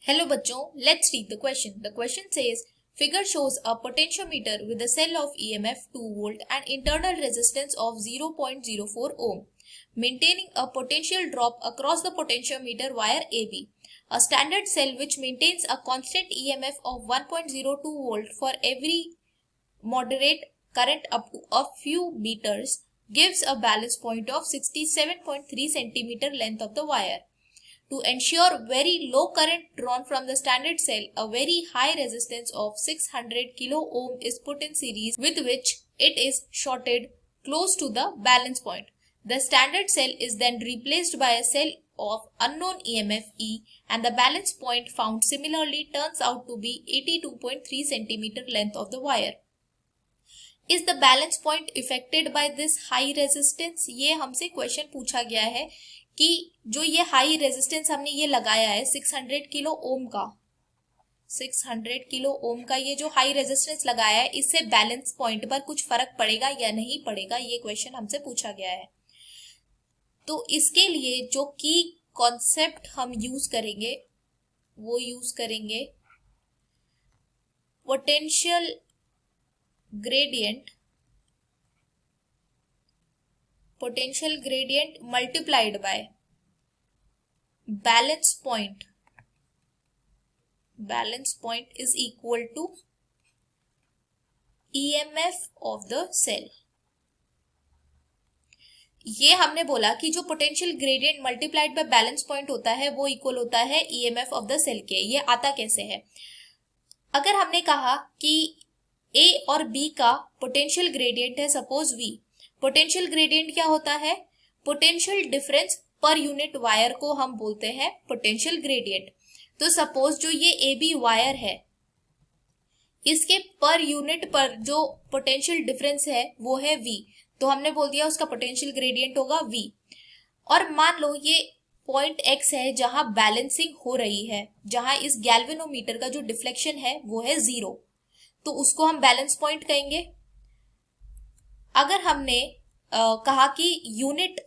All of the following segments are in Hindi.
Hello बच्चों, let's read the question. The question says, figure shows a potentiometer with a cell of EMF 2 volt and internal resistance of 0.04 ohm, maintaining a potential drop across the potentiometer wire AB. A standard cell which maintains a constant EMF of 1.02 volt for every moderate current up to a few meters gives a balance point of 67.3 centimeter length of the wire. To ensure very low current drawn from the standard cell, a very high resistance of 600 kilo ohm is put in series with which it is shorted close to the balance point. The standard cell is then replaced by a cell of unknown EMF E and the balance point found similarly turns out to be 82.3 centimeter length of the wire. Is the balance point affected by this high resistance? ये हमसे क्वेश्चन पूछा गया है कि जो ये हाई रेजिस्टेंस हमने ये लगाया है 600 किलो ओम का 600 किलो ओम का ये जो हाई रेजिस्टेंस लगाया है, इससे बैलेंस पॉइंट पर कुछ फर्क पड़ेगा या नहीं पड़ेगा, ये क्वेश्चन हमसे पूछा गया है। तो इसके लिए जो की कॉन्सेप्ट हम यूज करेंगे वो यूज करेंगे potential gradient multiplied by balance point is equal to EMF of the cell. ये हमने बोला कि जो potential gradient multiplied by balance point होता है वो इक्वल होता है EMF ऑफ द सेल के। ये आता कैसे है? अगर हमने कहा कि A और B का पोटेंशियल ग्रेडियंट है सपोज V, पोटेंशियल ग्रेडियंट क्या होता है? Potential difference per unit wire को हम बोलते हैं पोटेंशियल ग्रेडियंट। तो सपोज जो ये AB वायर है, इसके पर यूनिट पर जो पोटेंशियल डिफरेंस है वो है V, तो हमने बोल दिया उसका पोटेंशियल ग्रेडियंट होगा V। और मान लो ये पॉइंट X है जहां बैलेंसिंग हो रही है, जहां इस गैल्वेनोमीटर का जो डिफ्लेक्शन है वो है 0, तो उसको हम बैलेंस पॉइंट कहेंगे। अगर हमने कहा कि यूनिट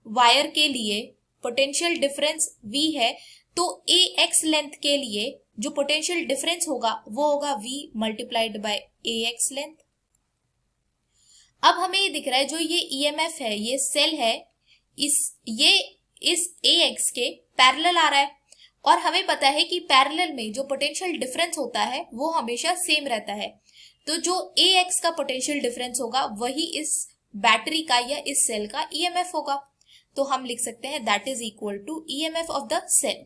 वायर के लिए पोटेंशियल डिफरेंस V है, तो AX लेंथ के लिए जो पोटेंशियल डिफरेंस होगा वो होगा V multiplied by AX length. अब हमें ये दिख रहा है जो ये EMF है, ये सेल है, इस AX के पैरेलल आ रहा है और हमें पता है कि पैरेलल में जो पोटेंशियल डिफरेंस होता है वो हमेशा सेम रहता है। तो जो AX का पोटेंशियल डिफरेंस होगा वही इस बैटरी का या इस सेल का EMF होगा। तो हम लिख सकते हैं that is equal to EMF of the cell.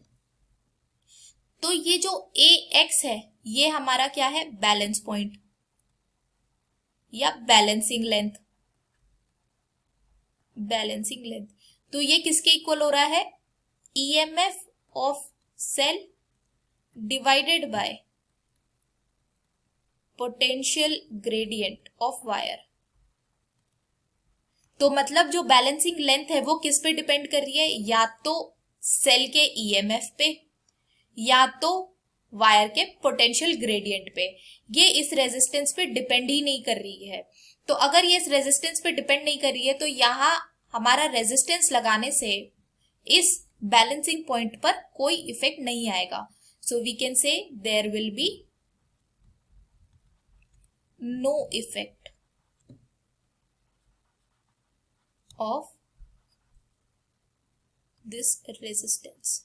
तो ये जो AX है ये हमारा क्या है? बैलेंस पॉइंट या बैलेंसिंग लेंथ। तो ये किसके इक्वल हो रहा है? EMF of cell divided by potential gradient of wire. तो मतलब जो बैलेंसिंग लेंथ है वो किस पे डिपेंड कर रही है? या तो सेल के EMF पे या तो वायर के पोटेंशियल ग्रेडियंट पे। ये इस रेजिस्टेंस पे डिपेंड ही नहीं कर रही है। तो अगर ये इस रेजिस्टेंस पे डिपेंड नहीं कर रही है तो यहां हमारा रेजिस्टेंस लगाने से इस बैलेंसिंग पॉइंट पर कोई इफेक्ट नहीं आएगा। So we can say there will be no effect of this resistance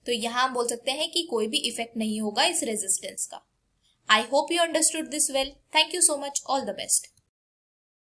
तो यहां हम बोल सकते हैं कि कोई भी इफेक्ट नहीं होगा इस रेजिस्टेंस का। I hope you understood this well. Thank you so much. All the best.